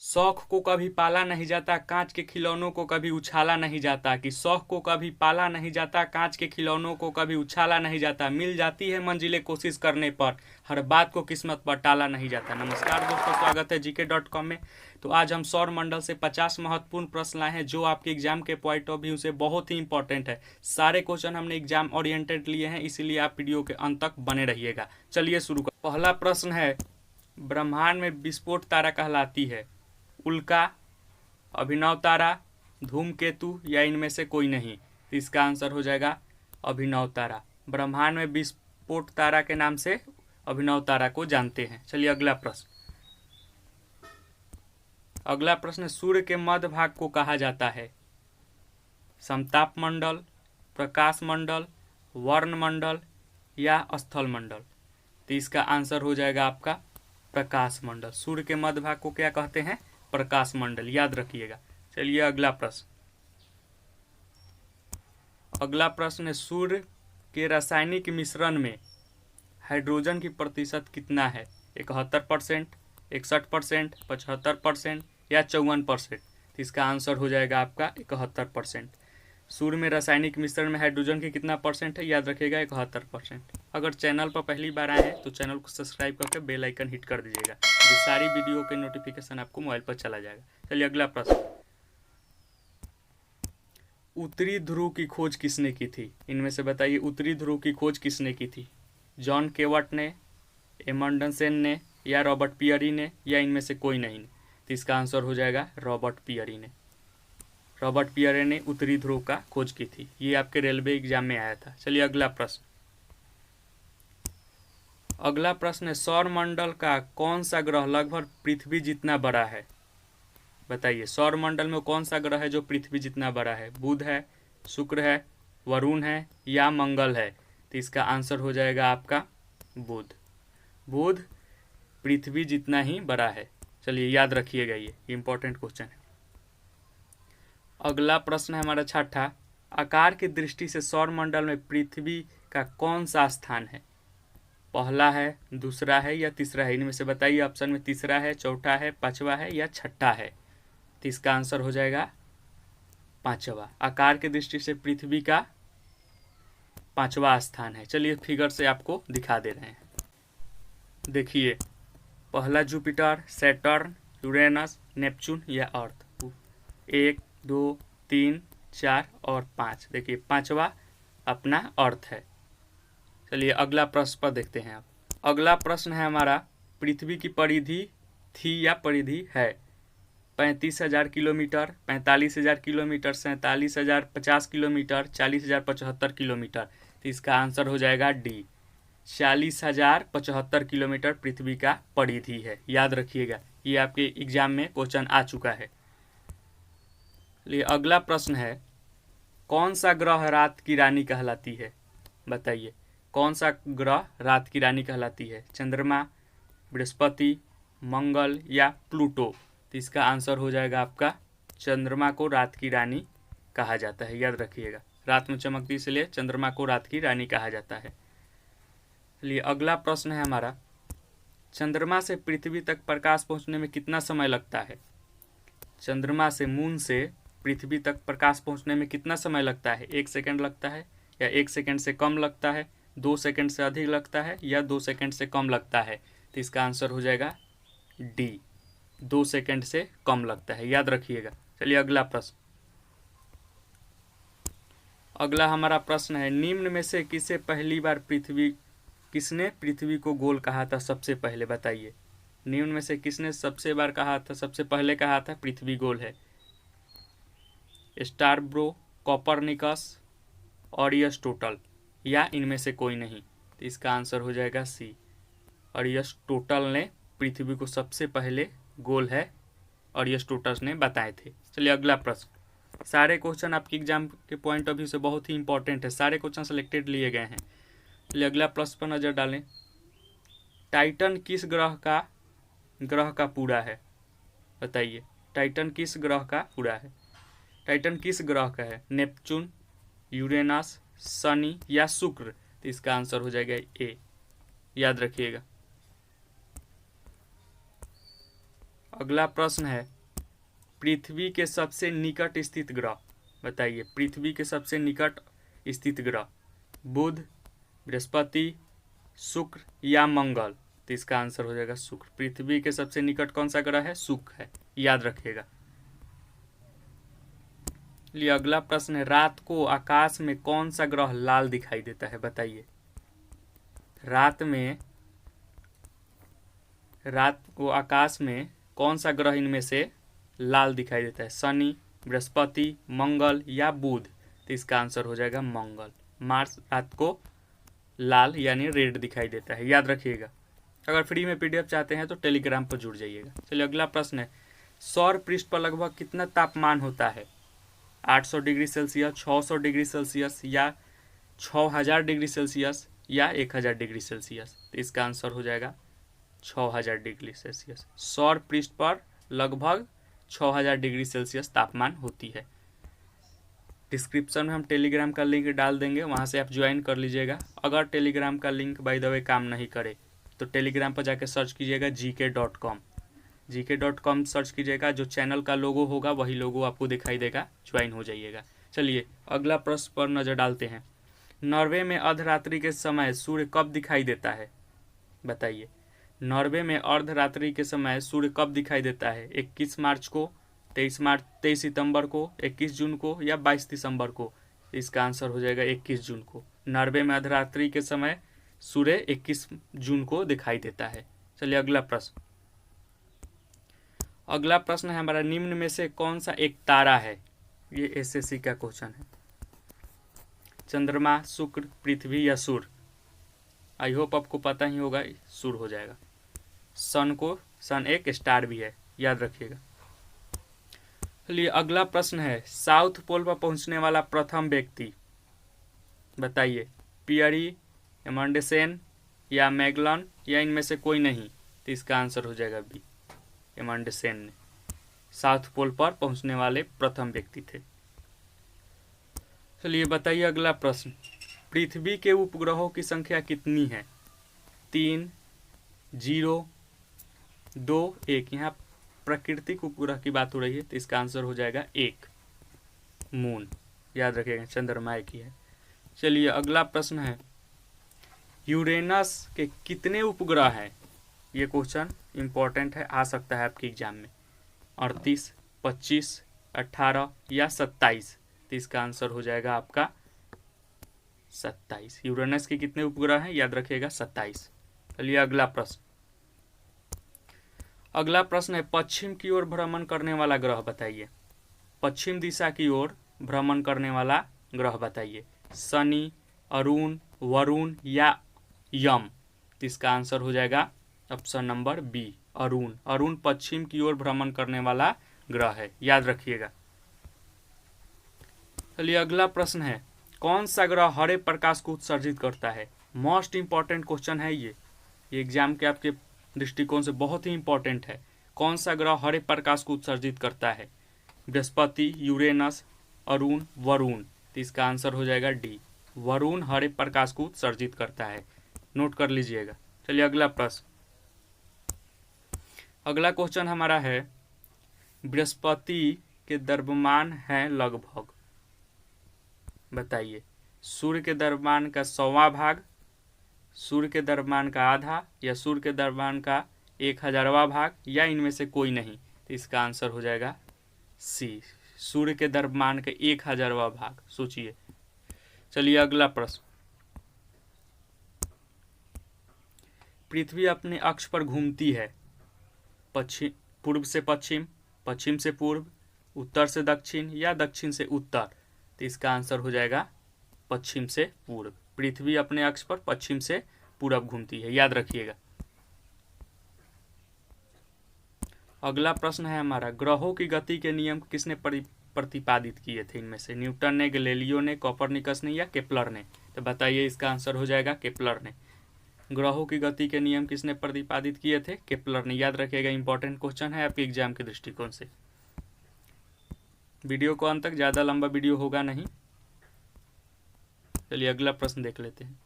शौक को कभी पाला नहीं जाता, कांच के खिलौनों को कभी उछाला नहीं जाता। कि शौक को कभी पाला नहीं जाता, कांच के खिलौनों को कभी उछाला नहीं जाता। मिल जाती है मंजिलें कोशिश करने पर, हर बात को किस्मत पर टाला नहीं जाता। नमस्कार दोस्तों, स्वागत है GK.com में। तो आज हम सौर मंडल से 50 महत्वपूर्ण प्रश्न लाए हैं जो आपके एग्जाम के पॉइंट ऑफ व्यू से बहुत ही इंपॉर्टेंट है। सारे क्वेश्चन हमने एग्जाम ओरिएंटेड लिए हैं, इसीलिए आप वीडियो के अंत तक बने रहिएगा। चलिए शुरू कर। पहला प्रश्न है, ब्रह्मांड में विस्फोट तारा कहलाती है उल्का, अभिनव तारा, धूमकेतु या इनमें से कोई नहीं। तो इसका आंसर हो जाएगा अभिनव तारा। ब्रह्मांड में विस्फोट तारा के नाम से अभिनव तारा को जानते हैं। चलिए अगला प्रश्न। अगला प्रश्न, सूर्य के मध्य भाग को कहा जाता है समताप मंडल, प्रकाश मंडल, वर्ण मंडल या स्थल मंडल। तो इसका आंसर हो जाएगा आपका प्रकाश मंडल। सूर्य के मध्य भाग को क्या कहते हैं? प्रकाश मंडल, याद रखिएगा। चलिए अगला प्रश्न। अगला प्रश्न है, सूर्य के रासायनिक मिश्रण में हाइड्रोजन की प्रतिशत कितना है? 71%, 61%, 75% या 54%। तो इसका आंसर हो जाएगा आपका 71%। सूर्य में रासायनिक मिश्रण में हाइड्रोजन की कितना परसेंट है? याद रखिएगा 71%। अगर चैनल पर पहली बार आए हैं तो चैनल को सब्सक्राइब करके बेल आइकन हिट कर दीजिएगा, ये सारी वीडियो के नोटिफिकेशन आपको मोबाइल पर चला जाएगा। चलिए अगला प्रश्न। उत्तरी ध्रुव की खोज किसने की थी? इनमें से बताइए, उत्तरी ध्रुव की खोज किसने की थी? जॉन केवट ने, एमंडनसेन ने या रॉबर्ट पियरी ने या इनमें से कोई नहीं ने। तो इसका आंसर हो जाएगा रॉबर्ट पियरी ने। रॉबर्ट पियरे ने उत्तरी ध्रुव का खोज की थी। ये आपके रेलवे एग्जाम में आया था। चलिए अगला प्रश्न। अगला प्रश्न है, सौर मंडल का कौन सा ग्रह लगभग पृथ्वी जितना बड़ा है? बताइए, सौर मंडल में कौन सा ग्रह है जो पृथ्वी जितना बड़ा है? बुध है, शुक्र है, वरुण है या मंगल है? तो इसका आंसर हो जाएगा आपका बुध। बुध पृथ्वी जितना ही बड़ा है। चलिए याद रखिएगा, ये इंपॉर्टेंट क्वेश्चन है। अगला प्रश्न है हमारा छठा, आकार की दृष्टि से सौर मंडल में पृथ्वी का कौन सा स्थान है? पहला है, दूसरा है या तीसरा है? इनमें से बताइए। ऑप्शन में तीसरा है, चौथा है, पांचवा है या छठा है? तो इसका आंसर हो जाएगा पांचवा। आकार की दृष्टि से पृथ्वी का पांचवा स्थान है। चलिए फिगर से आपको दिखा दे रहे हैं। देखिए, पहला जुपिटर, सैटर्न, यूरेनस, नेपच्यून या अर्थ। 1, 2, 3, 4 और 5। देखिए पांचवा अपना अर्थ है। चलिए अगला प्रश्न पर देखते हैं आप। अगला प्रश्न है हमारा, पृथ्वी की परिधि थी या परिधि है? 35,000 किलोमीटर, 45,000 किलोमीटर, 47,000, 50 किलोमीटर, 40,000, 75 किलोमीटर। तो इसका आंसर हो जाएगा डी, 40,075 किलोमीटर पृथ्वी का परिधि है। याद रखिएगा, ये आपके एग्जाम में क्वेश्चन आ चुका है। चलिए अगला प्रश्न है, कौन सा ग्रह रात की रानी कहलाती है? बताइए, कौन सा ग्रह रात की रानी कहलाती है? चंद्रमा, बृहस्पति, मंगल या प्लूटो? तो इसका आंसर हो जाएगा आपका चंद्रमा को रात की रानी कहा जाता है। याद रखिएगा, रात में चमकती इसलिए चंद्रमा को रात की रानी कहा जाता है। चलिए अगला प्रश्न है हमारा, चंद्रमा से पृथ्वी तक प्रकाश पहुंचने में कितना समय लगता है? चंद्रमा से, मून से पृथ्वी तक प्रकाश पहुंचने में कितना समय लगता है? 1 सेकंड लगता है या 1 सेकंड से कम लगता है, 2 सेकंड से अधिक लगता है या 2 सेकंड से कम लगता है? तो इसका आंसर हो जाएगा डी, 2 सेकंड से कम लगता है। याद रखिएगा। चलिए अगला प्रश्न। अगला हमारा प्रश्न है, निम्न में से किसने पृथ्वी को गोल कहा था सबसे पहले? बताइए, निम्न में से किसने सबसे पहले कहा था पृथ्वी गोल है? स्टारब्रो, कोपरनिकस, अरिस्टोटल या इनमें से कोई नहीं? तो इसका आंसर हो जाएगा सी, अरिस्टोटल ने पृथ्वी को सबसे पहले गोल है अरिस्टोटल ने बताए थे। चलिए अगला प्रश्न। सारे क्वेश्चन आपके एग्जाम के पॉइंट ऑफ व्यू से बहुत ही इंपॉर्टेंट है, सारे क्वेश्चन सेलेक्टेड लिए गए हैं। चलिए अगला प्रश्न पर नजर डालें। टाइटन किस ग्रह का पूरा है? बताइए, टाइटन किस ग्रह का पूरा है? टाइटन किस ग्रह का है? नेपच्यून, यूरेनस, शनि या शुक्र? तो इसका आंसर हो जाएगा ए। याद रखिएगा। अगला प्रश्न है पृथ्वी के सबसे निकट स्थित ग्रह बताइए। पृथ्वी के सबसे निकट स्थित ग्रह बुध, बृहस्पति, शुक्र या मंगल। तो इसका आंसर हो जाएगा शुक्र। पृथ्वी के सबसे निकट कौन सा ग्रह है? शुक्र है, याद रखिएगा। लिए अगला प्रश्न है रात को आकाश में कौन सा ग्रह लाल दिखाई देता है बताइए। रात को आकाश में कौन सा ग्रह इनमें से लाल दिखाई देता है? शनि, बृहस्पति, मंगल या बुध। तो इसका आंसर हो जाएगा मंगल। मार्स रात को लाल यानी रेड दिखाई देता है, याद रखिएगा। अगर फ्री में पीडीएफ चाहते हैं तो टेलीग्राम पर जुड़ जाइएगा। चलिए अगला प्रश्न है सौर पृष्ठ पर लगभग कितना तापमान होता है? 800 डिग्री सेल्सियस, 600 डिग्री सेल्सियस या 6000 डिग्री सेल्सियस या 1000 डिग्री सेल्सियस। तो इसका आंसर हो जाएगा 6000 डिग्री सेल्सियस। सौर पृष्ठ पर लगभग 6000 डिग्री सेल्सियस तापमान होती है। डिस्क्रिप्शन में हम टेलीग्राम का लिंक डाल देंगे, वहाँ से आप ज्वाइन कर लीजिएगा। अगर टेलीग्राम का लिंक बाय द वे काम नहीं करे तो टेलीग्राम पर जाकर सर्च कीजिएगा gk.com। gk.com सर्च कीजिएगा, जो चैनल का लोगो होगा वही लोगो आपको दिखाई देगा, ज्वाइन हो जाइएगा। चलिए अगला प्रश्न पर नज़र डालते हैं। नॉर्वे में अर्धरात्रि के समय सूर्य कब दिखाई देता है बताइए। नॉर्वे में अर्धरात्रि के समय सूर्य कब दिखाई देता है? 21 मार्च को, 23 सितंबर को, 21 जून को या 22 दिसंबर को। इसका आंसर हो जाएगा 21 जून को। नॉर्वे में अर्धरात्रि के समय सूर्य 21 जून को दिखाई देता है। चलिए अगला प्रश्न। अगला प्रश्न है हमारा निम्न में से कौन सा एक तारा है? ये एसएससी का क्वेश्चन है। चंद्रमा, शुक्र, पृथ्वी या सूर्य। आई होप आपको पता ही होगा, सूर्य हो जाएगा। सन एक स्टार भी है, याद रखिएगा। चलिए अगला प्रश्न है साउथ पोल पर पहुंचने वाला प्रथम व्यक्ति बताइए। पियरी, एमंडसेन या मैगलन या इनमें से कोई नहीं। तो इसका आंसर हो जाएगा बी, एमंडसेन ने साउथ पोल पर पहुंचने वाले प्रथम व्यक्ति थे। चलिए बताइए अगला प्रश्न। पृथ्वी के उपग्रहों की संख्या कितनी है? 3, 0, 2, 1। यहाँ प्राकृतिक उपग्रह की बात हो रही है, तो इसका आंसर हो जाएगा 1, मून। याद रखिएगा, चंद्रमा एक ही है। चलिए अगला प्रश्न है यूरेनस के कितने उपग्रह हैं? ये क्वेश्चन इंपॉर्टेंट है, आ सकता है आपके एग्जाम में। 38, 25, 18 या 27। तो इसका आंसर हो जाएगा आपका 27। यूरेनस के कितने उपग्रह हैं? याद रखिएगा 27। चलिए अगला प्रश्न। अगला प्रश्न है पश्चिम की ओर भ्रमण करने वाला ग्रह बताइए। पश्चिम दिशा की ओर भ्रमण करने वाला ग्रह बताइए। शनि, अरुण, वरुण या यम। तो इसका आंसर हो जाएगा option number B, Arun. Arun पश्चिम की ओर भ्रमण करने वाला ग्रह है, याद रखिएगा। चलिए अगला प्रश्न है कौन सा ग्रह हरे प्रकाश को उत्सर्जित करता है? मोस्ट इंपॉर्टेंट क्वेश्चन है ये एग्जाम के आपके दृष्टिकोण से बहुत ही इंपॉर्टेंट है। कौन सा ग्रह हरे प्रकाश को उत्सर्जित करता है? बृहस्पति, यूरेनस, अरुण, वरुण। तो इसका आंसर हो जाएगा डी, वरुण हरे प्रकाश को उत्सर्जित करता है, नोट कर लीजिएगा। चलिए अगला प्रश्न। अगला क्वेश्चन हमारा है बृहस्पति के द्रव्यमान है लगभग बताइए। सूर्य के द्रव्यमान का 100वां भाग, सूर्य के द्रव्यमान का आधा या सूर्य के द्रव्यमान का 1000वां भाग या इनमें से कोई नहीं। तो इसका आंसर हो जाएगा सी, सूर्य के द्रव्यमान का 1000वां भाग। सोचिए। चलिए अगला प्रश्न। पृथ्वी अपने अक्ष पर घूमती है पूर्व से पश्चिम, पश्चिम से पूर्व, उत्तर से दक्षिण या दक्षिण से उत्तर। तो इसका आंसर हो जाएगा पश्चिम से पूर्व। पृथ्वी अपने अक्ष पर पश्चिम से पूरब घूमती है, याद रखिएगा। अगला प्रश्न है हमारा ग्रहों की गति के नियम किसने प्रतिपादित किए थे? इनमें से न्यूटन ने, गैलीलियो ने, कोपरनिकस ने या केपलर ने। तो बताइए इसका आंसर हो जाएगा केपलर ने। ग्रहों की गति के नियम किसने प्रतिपादित किए थे? केपलर ने, याद रखिएगा। इंपॉर्टेंट क्वेश्चन है आपके एग्जाम के दृष्टिकोण से। वीडियो को अंत तक, ज़्यादा लंबा वीडियो होगा नहीं। चलिए अगला प्रश्न देख लेते हैं।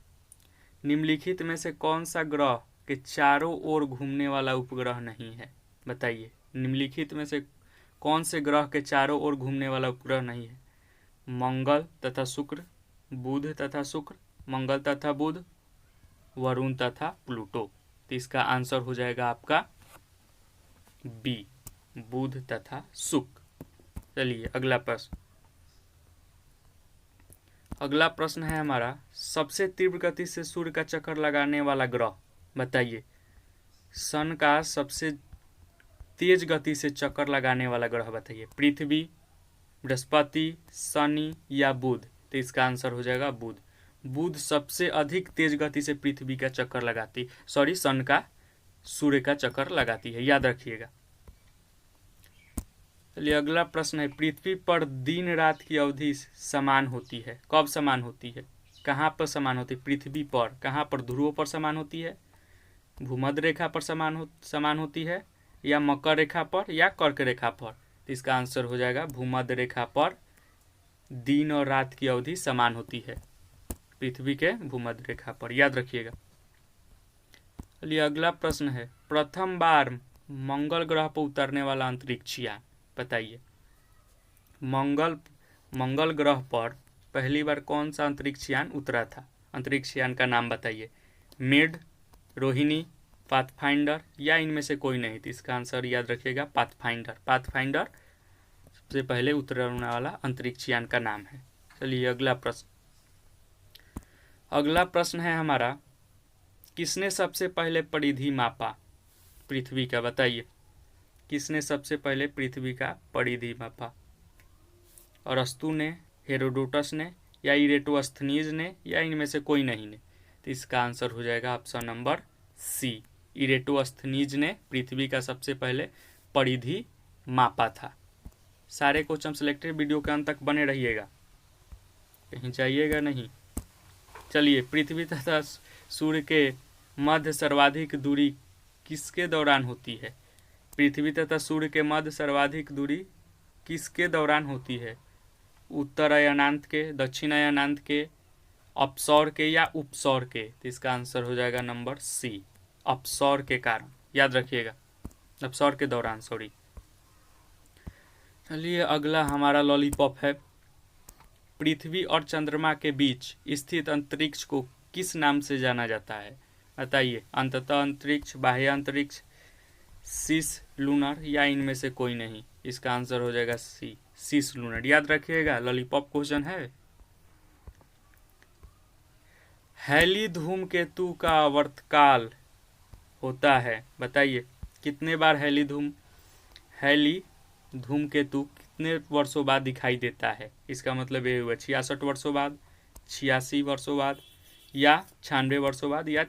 निम्नलिखित में से कौन सा ग्रह के चारों ओर घूमने वाला उपग्रह नहीं है? बताइए। निम्नलिखित में से कौन से ग्रह के चारों ओर घूमने वाला उपग्रह नहीं है? मंगल तथा शुक्र, बुध तथा शुक्र, मंगल तथा बुध, वरुण तथा प्लूटो। तो इसका आंसर हो जाएगा आपका बी, बुध तथा शुक्र। चलिए अगला प्रश्न। अगला प्रश्न है हमारा, सबसे तीव्र गति से सूर्य का चक्कर लगाने वाला ग्रह बताइए। सन का सबसे तेज गति से चक्कर लगाने वाला ग्रह बताइए। पृथ्वी, बृहस्पति, शनि या बुध? तो इसका आंसर हो जाएगा बुध। बुध सबसे अधिक तेज गति से पृथ्वी का चक्कर लगाती, सन का सूर्य का चक्कर लगाती है, याद रखिएगा। चलिए अगला प्रश्न है, पृथ्वी पर दिन रात की अवधि समान होती है, कब समान होती है? कहाँ पर समान होती है? पृथ्वी पर कहाँ पर? ध्रुवों पर समान होती है, भूमध्य रेखा पर समान होती है, या मकर रेखा पर, या कर्क रेखा पर? तो इसका आंसर हो जाएगा भूमध्य रेखा पर दिन और रात की अवधि समान होती है, पृथ्वी के भूमध्य रेखा पर, याद रखिएगा। चलिए अगला प्रश्न है, प्रथम बार मंगल ग्रह पर उतरने वाला अंतरिक्ष यान बताइए। मंगल ग्रह पर पहली बार कौन सा अंतरिक्ष यान उतरा था? अंतरिक्ष यान का नाम बताइए। मेड, रोहिणी, पाथफाइंडर या इनमें से कोई नहीं? तो इसका आंसर याद रखिएगा पाथफाइंडर। पाथफाइंडर सबसे पहले उतरने वाला अंतरिक्ष यान का नाम है। चलिए अगला प्रश्न। अगला प्रश्न है हमारा, किसने सबसे पहले परिधि मापा पृथ्वी का बताइए। किसने सबसे पहले पृथ्वी का परिधि मापा? अरस्तु ने, हेरोडोटस ने, या इरेटोस्थनीज ने, या इनमें से कोई नहीं ने? तो इसका आंसर हो जाएगा ऑप्शन नंबर सी, इरेटोस्थनीज ने पृथ्वी का सबसे पहले परिधि मापा था। सारे क्वेश्चन सिलेक्टेड, वीडियो के अंत तक बने रहिएगा, कहीं जाइएगा नहीं। चलिए, पृथ्वी तथा सूर्य के मध्य सर्वाधिक दूरी किसके दौरान होती है? पृथ्वी तथा सूर्य के मध्य सर्वाधिक दूरी किसके दौरान होती है? उत्तर अयनांत के, दक्षिण अयनांत के, अपसौर के, या उपसौर के? तो इसका आंसर हो जाएगा नंबर सी, अपसौर के कारण, याद रखिएगा, अपसौर के दौरान, सॉरी। चलिए अगला हमारा लॉलीपॉप है, पृथ्वी और चंद्रमा के बीच स्थित अंतरिक्ष को किस नाम से जाना जाता है बताइए। अंततः अंतरिक्ष, बाह्य अंतरिक्ष, सिस लूनर, या इनमें से कोई नहीं? इसका आंसर हो जाएगा सी, सिस लूनर, याद रखिएगा, लॉलीपॉप क्वेश्चन है। हैली धूमकेतु का आवर्तकाल होता है बताइए। कितने बार हैली धूमकेतु कितने वर्षों बाद दिखाई देता है? इसका मतलब ये हुआ 66 वर्षों बाद, 86 वर्षों बाद, या 96 वर्षों बाद, या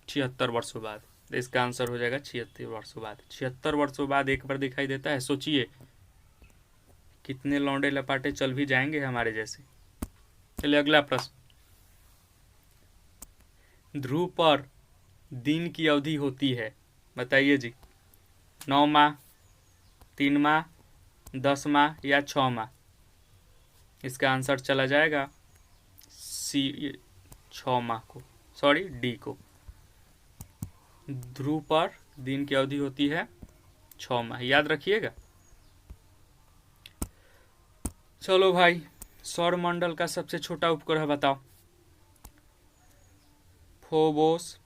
76 वर्षों बाद? इसका आंसर हो जाएगा 76 वर्षों बाद। 76 वर्षों बाद एक बार दिखाई देता है। सोचिए कितने लौंडे लपाटे चल भी जाएंगे हमारे जैसे। चलिए अगला प्रश्न, ध्रुव पर दिन की अवधि होती है बताइए जी। 9 माह, 3 माह, 10 माह, या 6 माह? इसका आंसर चला जाएगा सी, 6 माह को, सॉरी डी को। ध्रुव पर दिन की अवधि होती है 6 माह, याद रखिएगा। चलो भाई, सौरमंडल का सबसे छोटा उपग्रह बताओ। फोबोस,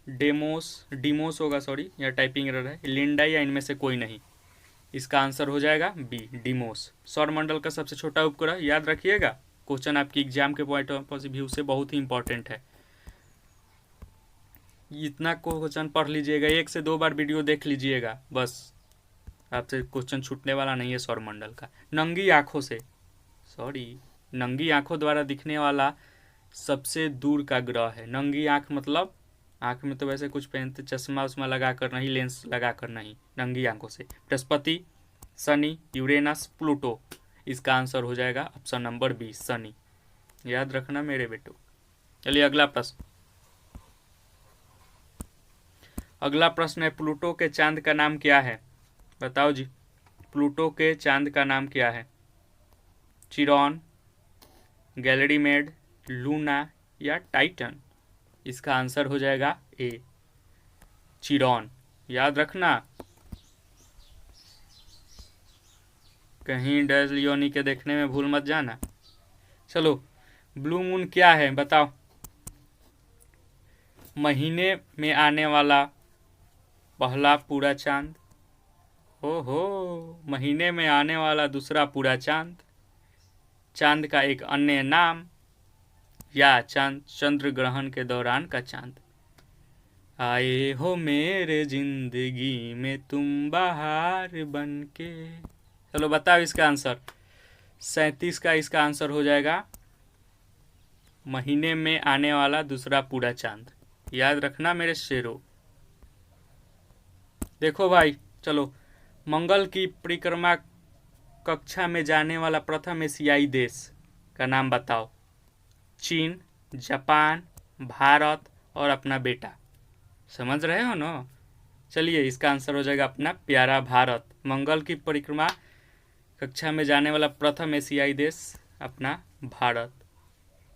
डिमोस होगा, सॉरी या टाइपिंग एरर है, लिंडा, या इनमें से कोई नहीं? इसका आंसर हो जाएगा बी, डिमोस। सौरमंडल का सबसे छोटा उपग्रह, याद रखिएगा, क्वेश्चन आपकी एग्जाम के पॉइंट ऑफ व्यू से बहुत ही इंपॉर्टेंट है। इतना क्वेश्चन पढ़ लीजिएगा, 1 से 2 बार वीडियो देख लीजिएगा, बस आपसे क्वेश्चन छूटने वाला नहीं है सौरमंडल का। नंगी आंखों द्वारा दिखने वाला सबसे दूर का ग्रह है। नंगी आंख मतलब आंख में तो वैसे कुछ पहनते, चश्मा उश्मा लगा कर नहीं, लेंस लगा कर नहीं, नंगी आंखों से। Brihaspati, Shani, Uranus, Pluto? इसका आंसर हो जाएगा ऑप्शन नंबर बी, शनि, याद रखना मेरे बेटो। चलिए अगला प्रश्न। अगला प्रश्न है, प्लूटो के चांद का नाम क्या है बताओ जी। प्लूटो के चांद का नाम क्या है? चिरॉन, गैलेडीमेड, लूना, या टाइटन? इसका आंसर हो जाएगा ए, चिरॉन, याद रखना। कहीं डैश लियोनी के देखने में भूल मत जाना। चलो, ब्लू मून क्या है बताओ। महीने में आने वाला पहला पूरा चांद। ओहो, महीने में आने वाला दूसरा पूरा चांद, चांद का एक अन्य नाम, या चांद चंद्र ग्रहण के दौरान का चांद। आए हो मेरे जिंदगी में तुम बहार बनके। चलो बताओ इसका आंसर। 37 का इसका आंसर हो जाएगा महीने में आने वाला दूसरा पूरा चांद। याद रखना मेरे शेरों। देखो भाई, चलो, मंगल की परिक्रमा कक्षा में जाने वाला प्रथम एशियाई देश का नाम बताओ। चीन, जापान, भारत और अपना बेटा। समझ रहे हो ना? चलिए, इसका आंसर हो जाएगा अपना प्यारा भारत। मंगल की परिक्रमा कक्षा में जाने वाला प्रथम एशियाई देश अपना भारत,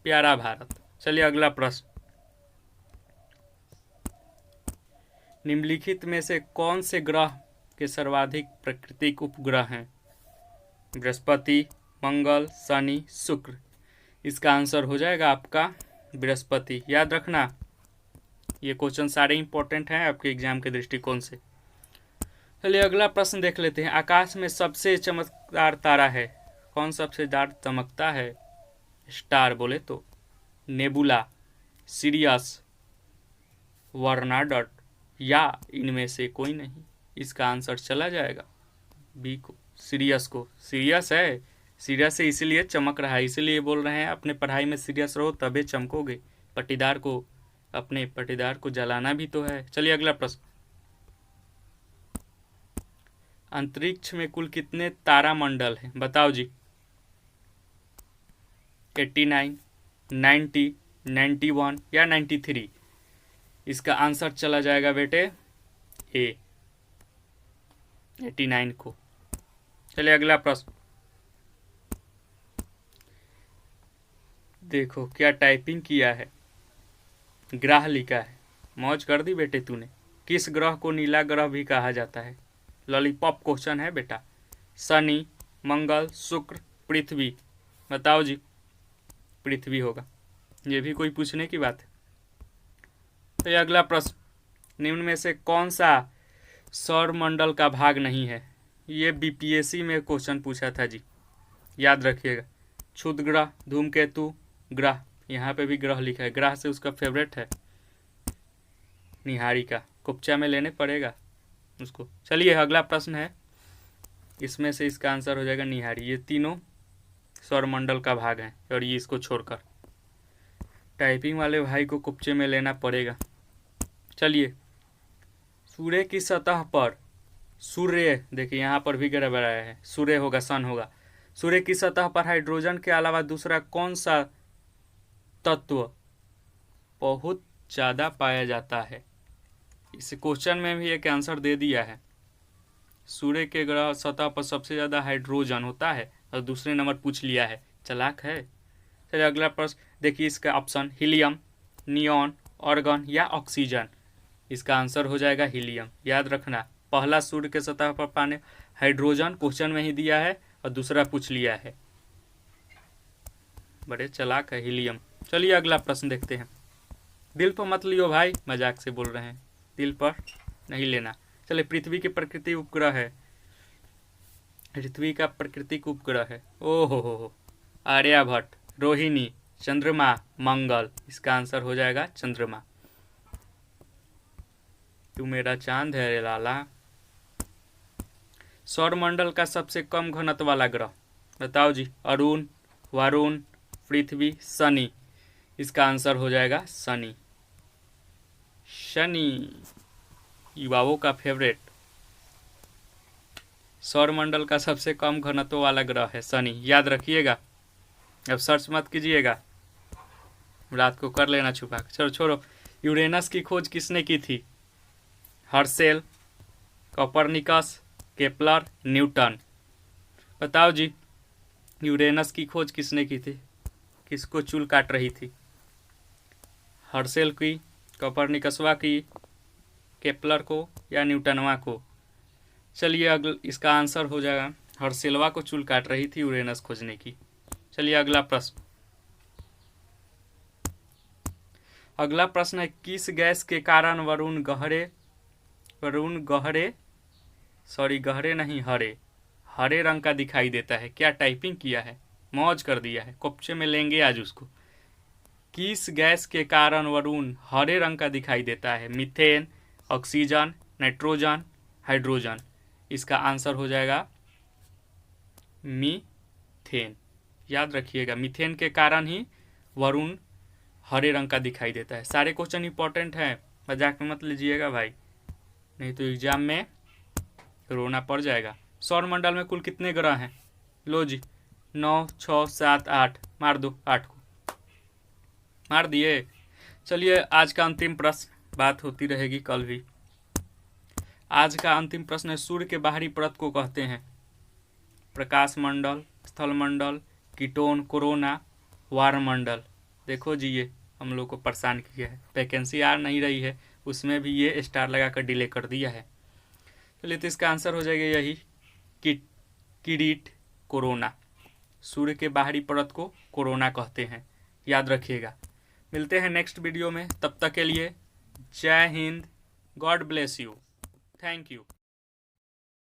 प्यारा भारत। चलिए अगला प्रश्न। निम्नलिखित में से कौन से ग्रह के सर्वाधिक प्राकृतिक उपग्रह हैं? बृहस्पति, मंगल, शनि, शुक्र। इसका आंसर हो जाएगा आपका बृहस्पति। याद रखना, ये क्वेश्चन सारे इंपॉर्टेंट हैं आपके एग्जाम के दृष्टिकोण से। चलिए अगला प्रश्न देख लेते हैं। आकाश में सबसे चमकदार तारा है कौन? सबसे ज्यादा चमकता है स्टार बोले तो नेबुला, सिरियस, वर्नाडट, या इनमें से कोई नहीं। इसका आंसर चला जाएगा बी को, सीरियस को। सीरियस है, सीरियस है इसीलिए चमक रहा है, इसीलिए बोल रहे हैं अपने पढ़ाई में सीरियस रहो तभी चमकोगे। पट्टीदार को, अपने पट्टीदार को जलाना भी तो है। चलिए अगला प्रश्न। अंतरिक्ष में कुल कितने तारामंडल हैं बताओ जी? 89, 90, 91 या 93। इसका आंसर चला जाएगा बेटे ए, 89 को। चलिए अगला प्रश्न। देखो क्या टाइपिंग किया है, ग्रह लिखा है। मौज कर दी बेटे तूने। किस ग्रह को नीला ग्रह भी कहा जाता है? लॉलीपॉप क्वेश्चन है बेटा। शनि, मंगल, शुक्र, पृथ्वी। बताओ जी। पृथ्वी होगा, ये भी कोई पूछने की बात है। तो ये अगला प्रश्न। निम्न में से कौन सा सौर मंडल का भाग नहीं है? ये बीपीएससी में क्वेश्चन पूछा था जी, याद रखिएगा। क्षुद्र ग्रह, धूमकेतु, ग्रह। यहाँ पे भी ग्रह लिखा है, ग्रह से उसका फेवरेट है निहारिका। कुप्चा में लेने पड़ेगा उसको। चलिए अगला प्रश्न है, इसमें से इसका आंसर हो जाएगा निहारी। ये तीनों सौरमंडल का भाग है और ये इसको छोड़कर। टाइपिंग वाले भाई को कुप्चे में लेना पड़ेगा। चलिए, सूर्य की सतह पर, सूर्य देखिए यहाँ पर भी गड़बड़ाया है, सूर्य होगा सन होगा। सूर्य की सतह पर हाइड्रोजन के अलावा दूसरा कौन सा तत्व बहुत ज़्यादा पाया जाता है? इस क्वेश्चन में भी एक आंसर दे दिया है। सूर्य के ग्रह सतह पर सबसे ज़्यादा हाइड्रोजन होता है और दूसरे नंबर पूछ लिया है, चालाक है। चलिए अगला प्रश्न देखिए, इसका ऑप्शन हीलियम, नियॉन, ऑर्गन या ऑक्सीजन। इसका आंसर हो जाएगा हीलियम। याद रखना, पहला सूर्य के सतह पर पाने हाइड्रोजन क्वेश्चन में ही दिया है और दूसरा पूछ लिया है। बड़े चालाक है हीलियम। चलिए अगला प्रश्न देखते हैं। दिल पर मत लियो भाई, मजाक से बोल रहे हैं, दिल पर नहीं लेना। चलिए, पृथ्वी की प्रकृति उपग्रह है, पृथ्वी का प्राकृतिक उपग्रह है। ओहो, आर्यभट्ट, रोहिणी, चंद्रमा, मंगल। इसका आंसर हो जाएगा चंद्रमा। तू मेरा चांद है रे लाला। सौरमंडल का सबसे कम घनत्व वाला ग्रह बताओ जी? अरुण, वरुण, पृथ्वी, शनि। इसका आंसर हो जाएगा शनि। शनि युवाओं का फेवरेट। सौरमंडल का सबसे कम घनत्व वाला ग्रह है शनि, याद रखिएगा। अब सर्च मत कीजिएगा, रात को कर लेना छुपा। चलो छोड़ो। यूरेनस की खोज किसने की थी? Herschel, Copernicus, Kepler, Newton. बताओ जी, यूरेनस की खोज किसने की थी? किसको चूल काट रही थी? हर्शेल की, कोपरनिकसवा की, केपलर को या न्यूटनवा को? चलिए इसका आंसर हो जाएगा हर्षेलवा को चूल काट रही थी यूरेनस खोजने की। चलिए अगला प्रश्न। अगला प्रश्न है, किस गैस के कारण हरे रंग का दिखाई देता है? क्या टाइपिंग किया है, मौज कर दिया है, कोपचे में लेंगे आज उसको। किस गैस के कारण वरुण हरे रंग का दिखाई देता है? Methane, oxygen, nitrogen, hydrogen. इसका आंसर हो जाएगा मीथेन। याद रखिएगा, मीथेन के कारण ही वरुण हरे रंग का दिखाई देता है। सारे क्वेश्चन इंपॉर्टेंट हैं, मजाक में मत लीजिएगा भाई, नहीं तो एग्जाम में रोना पड़ जाएगा। सौर मंडल में कुल कितने ग्रह हैं? लो जी, 9, 6, 7, 8, मार दो 8 को, मार दिए। चलिए आज का अंतिम प्रश्न, बात होती रहेगी कल भी। आज का अंतिम प्रश्न है, सूर्य के बाहरी परत को कहते हैं प्रकाश मंडल, स्थल मंडल, कीटोन, कोरोना, वायुमंडल। देखो जी, ये हम लोग को परेशान किया है, वैकेंसी आ नहीं रही है, उसमें भी ये स्टार लगाकर डिले कर दिया है। चलिए तो इसका आंसर हो जाएगा यही, किरीट, कोरोना। सूर्य के बाहरी परत को कोरोना कहते हैं, याद रखिएगा। मिलते हैं नेक्स्ट वीडियो में, तब तक के लिए जय Hind, God bless you, thank you.